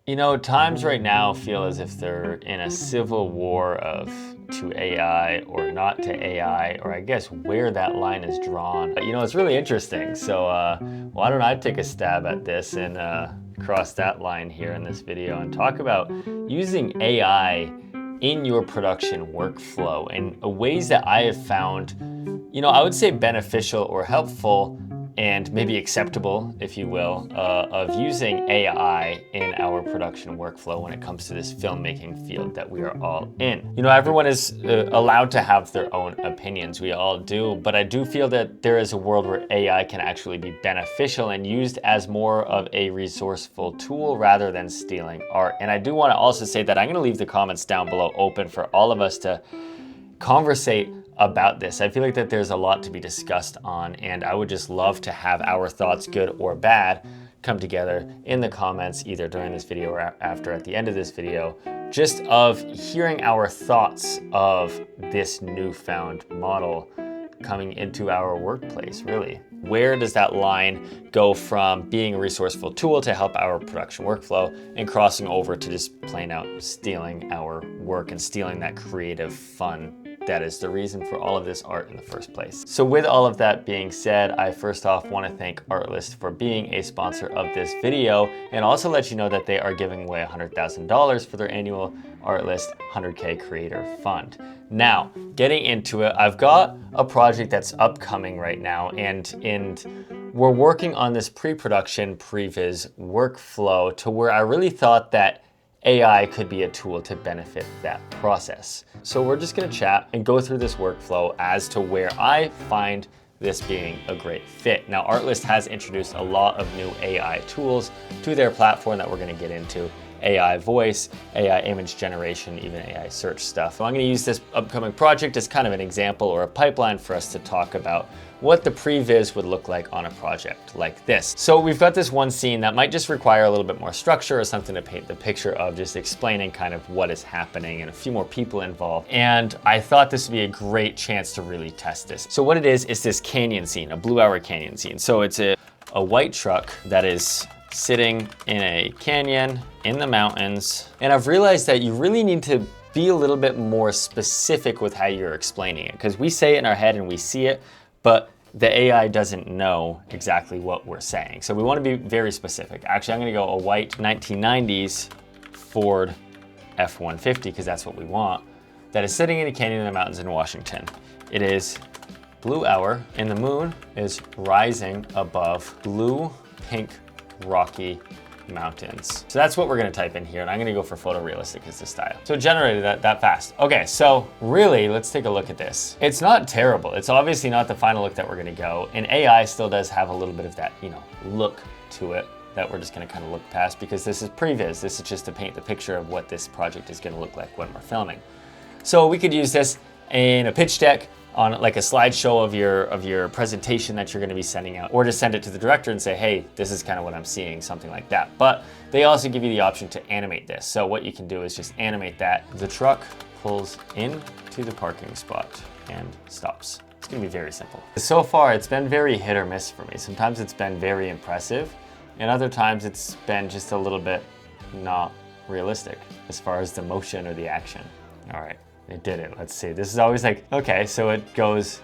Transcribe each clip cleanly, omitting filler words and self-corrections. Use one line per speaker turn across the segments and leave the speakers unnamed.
You know, times right now feel as if they're in a civil war of to AI or not to AI, or I guess where that line is drawn. You know, it's really interesting. So why don't I take a stab at this and cross that line here in this video and talk about using AI in your production workflow and ways that I have found, you know, I would say beneficial or helpful and maybe acceptable, if you will, of using AI in our production workflow when it comes to this filmmaking field that we are all in. You know, everyone is allowed to have their own opinions, we all do, but I do feel that there is a world where AI can actually be beneficial and used as more of a resourceful tool rather than stealing art. And I do want to also say that I'm going to leave the comments down below open for all of us to conversate about this. I feel like that there's a lot to be discussed on, and I would just love to have our thoughts, good or bad, come together in the comments either during this video or after at the end of this video, just of hearing our thoughts of this newfound model coming into our workplace, really. Where does that line go from being a resourceful tool to help our production workflow and crossing over to just plain out stealing our work and stealing that creative fun that is the reason for all of this art in the first place? So with all of that being said, I first off want to thank Artlist for being a sponsor of this video and also let you know that they are giving away $100,000 for their annual Artlist 100K Creator Fund. Now, getting into it, I've got a project that's upcoming right now and we're working on this pre-production Previs workflow to where I really thought that AI could be a tool to benefit that process. So we're just gonna chat and go through this workflow as to where I find this being a great fit. Now, Artlist has introduced a lot of new AI tools to their platform that we're gonna get into. AI voice, AI image generation, even AI search stuff. So I'm gonna use this upcoming project as kind of an example or a pipeline for us to talk about what the previs would look like on a project like this. So we've got this one scene that might just require a little bit more structure or something to paint the picture of, just explaining kind of what is happening and a few more people involved. And I thought this would be a great chance to really test this. So what it is this canyon scene, a Blue Hour canyon scene. So it's a white truck that is sitting in a canyon in the mountains. And I've realized that you really need to be a little bit more specific with how you're explaining it, because we say it in our head and we see it, but the AI doesn't know exactly what we're saying. So we want to be very specific. Actually, I'm going to go a white 1990s Ford F-150 because that's what we want, that is sitting in a canyon in the mountains in Washington. It is blue hour and the moon is rising above blue, pink, rocky mountains. So that's what we're gonna type in here, and I'm gonna go for photorealistic as the style. So it generated that fast. Okay, so really, let's take a look at this. It's not terrible. It's obviously not the final look that we're gonna go, and AI still does have a little bit of that, you know, look to it that we're just gonna kind of look past because this is previs. This is just to paint the picture of what this project is gonna look like when we're filming. So we could use this in a pitch deck, on like a slideshow of your presentation that you're gonna be sending out, or just send it to the director and say, hey, this is kind of what I'm seeing, something like that. But they also give you the option to animate this. So what you can do is just animate that. The truck pulls into the parking spot and stops. It's gonna be very simple. So far, it's been very hit or miss for me. Sometimes it's been very impressive, and other times it's been just a little bit not realistic as far as the motion or the action. All right. It did it. Let's see. This is always like, okay, so it goes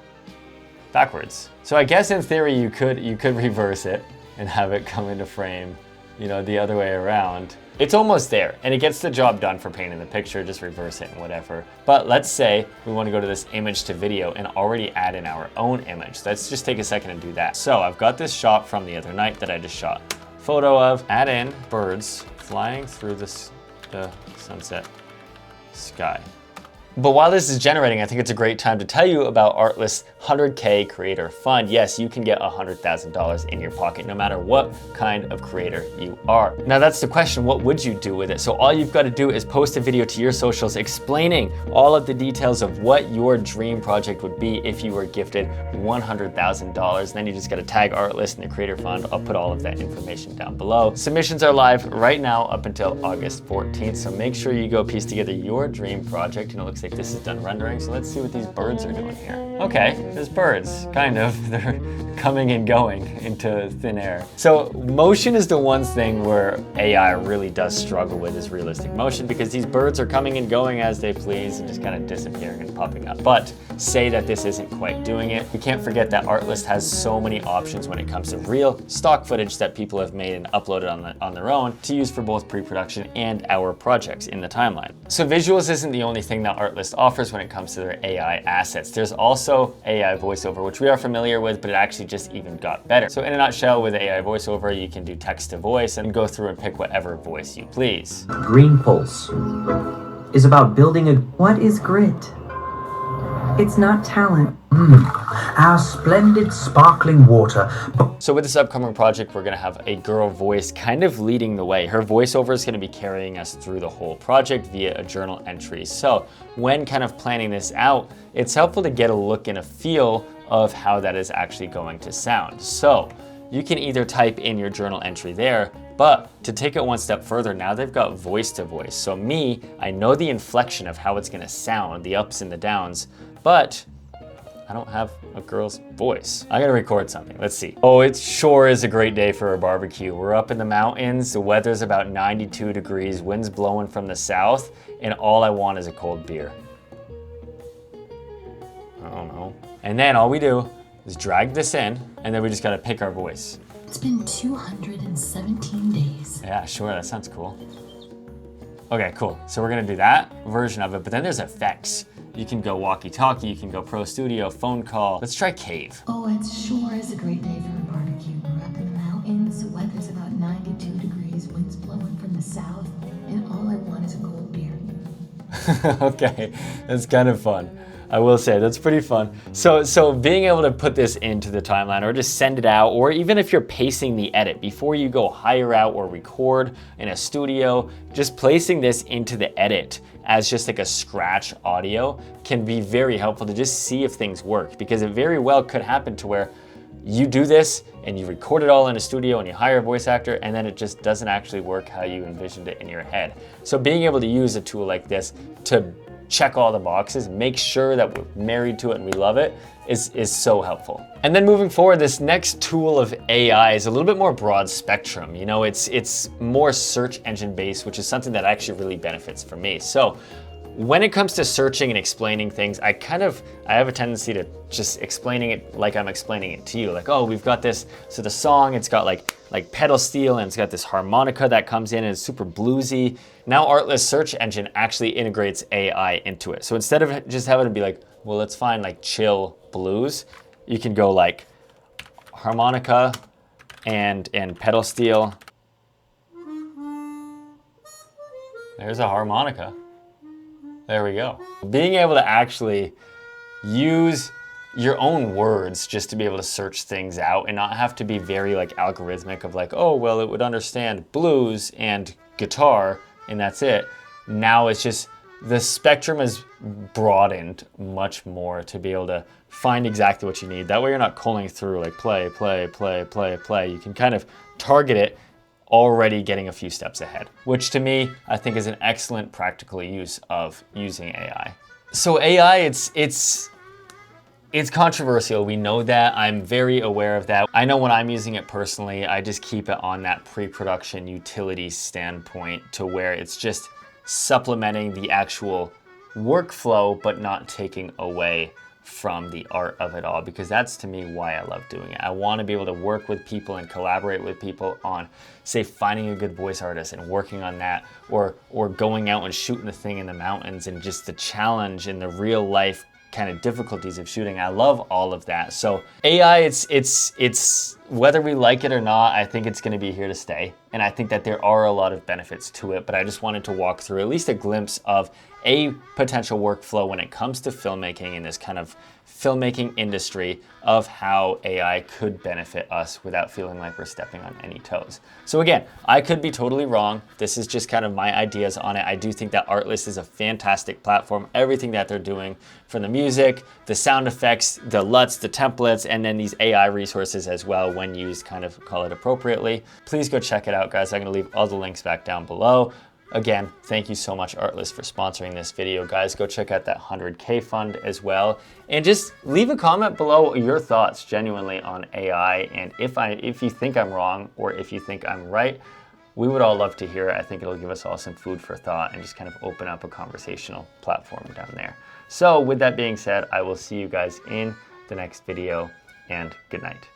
backwards. So I guess in theory you could reverse it and have it come into frame, you know, the other way around. It's almost there and it gets the job done for painting the picture, just reverse it and whatever. But let's say we want to go to this image to video and already add in our own image. Let's just take a second and do that. So I've got this shot from the other night that I just shot. Photo of, add in birds flying through the sunset sky. But while this is generating, I think it's a great time to tell you about Artlist's 100K Creator Fund. Yes, you can get $100,000 in your pocket no matter what kind of creator you are. Now that's the question, what would you do with it? So all you've got to do is post a video to your socials explaining all of the details of what your dream project would be if you were gifted $100,000. Then you just got to tag Artlist in the Creator Fund. I'll put all of that information down below. Submissions are live right now up until August 14th. So make sure you go piece together your dream project, and it looks Looks like this is done rendering, so let's see what these birds are doing here. Okay, there's birds, kind of. They're coming and going into thin air. So motion is the one thing where AI really does struggle with, is realistic motion, because these birds are coming and going as they please and just kind of disappearing and popping up. But say that this isn't quite doing it. We can't forget that Artlist has so many options when it comes to real stock footage that people have made and uploaded on their own to use for both pre-production and our projects in the timeline. So visuals isn't the only thing that Artlist offers when it comes to their AI assets. There's also AI voiceover, which we are familiar with, but it actually just even got better. So in a nutshell, with AI voiceover, you can do text to voice and go through and pick whatever voice you please.
Green Pulse is about building a...
What is grit? It's not talent.
Our splendid sparkling water.
So with this upcoming project, we're gonna have a girl voice kind of leading the way. Her voiceover is gonna be carrying us through the whole project via a journal entry. So when kind of planning this out, it's helpful to get a look and a feel of how that is actually going to sound. So you can either type in your journal entry there, but to take it one step further, now they've got voice to voice. So me, I know the inflection of how it's gonna sound, the ups and the downs, but I don't have a girl's voice. I gotta record something, let's see. Oh, it sure is a great day for a barbecue. We're up in the mountains, the weather's about 92 degrees, wind's blowing from the south, and all I want is a cold beer. I don't know. And then all we do is drag this in, and then we just gotta pick our voice.
It's been 217 days.
Yeah, sure, that sounds cool. Okay, cool. So we're gonna do that version of it, but then there's effects. You can go walkie-talkie, you can go Pro Studio, phone call. Let's try cave.
Oh, it sure is a great day for a barbecue. We're up in the mountains, the weather's about 92 degrees, wind's blowing from the south, and all I want is a cold beer.
Okay, that's kind of fun. I will say, that's pretty fun. So being able to put this into the timeline or just send it out, or even if you're pacing the edit before you go hire out or record in a studio, just placing this into the edit as just like a scratch audio can be very helpful to just see if things work, because it very well could happen to where you do this and you record it all in a studio and you hire a voice actor and then it just doesn't actually work how you envisioned it in your head. So being able to use a tool like this to check all the boxes, make sure that we're married to it and we love it, is so helpful. And then moving forward, this next tool of AI is a little bit more broad spectrum. You know, it's more search engine based, which is something that actually really benefits for me. So when it comes to searching and explaining things, I have a tendency to just explaining it like I'm explaining it to you. Like, oh, we've got this, so the song, it's got like pedal steel and it's got this harmonica that comes in and it's super bluesy. Now Artlist search engine actually integrates AI into it. So instead of just having to be like, well, let's find like chill blues, you can go like harmonica and pedal steel. There's a harmonica. There we go. Being able to actually use your own words just to be able to search things out and not have to be very like algorithmic of like, oh, well, it would understand blues and guitar and that's it. Now it's just the spectrum is broadened much more to be able to find exactly what you need. That way you're not calling through like play, play, play, play, play. You can kind of target it already getting a few steps ahead, which to me, I think is an excellent practical use of using AI. So AI, it's controversial. We know that. I'm very aware of that. I know when I'm using it personally, I just keep it on that pre-production utility standpoint to where it's just supplementing the actual workflow, but not taking away from the art of it all, because that's to me why I love doing it. I want to be able to work with people and collaborate with people on, say, finding a good voice artist and working on that, or going out and shooting the thing in the mountains and just the challenge and the real life kind of difficulties of shooting. I love all of that. So AI, it's whether we like it or not, I think it's going to be here to stay. And I think that there are a lot of benefits to it, but I just wanted to walk through at least a glimpse of a potential workflow when it comes to filmmaking in this kind of filmmaking industry of how AI could benefit us without feeling like we're stepping on any toes. So again, I could be totally wrong. This is just kind of my ideas on it. I do think that Artlist is a fantastic platform. Everything that they're doing, from the music, the sound effects, the LUTs, the templates, and then these AI resources as well, when used, kind of call it appropriately. Please go check it out, guys. I'm gonna leave all the links back down below. Again, thank you so much, Artlist, for sponsoring this video. Guys, go check out that 100K fund as well. And just leave a comment below your thoughts genuinely on AI. And if you think I'm wrong or if you think I'm right, we would all love to hear it. I think it'll give us all some food for thought and just kind of open up a conversational platform down there. So with that being said, I will see you guys in the next video, and good night.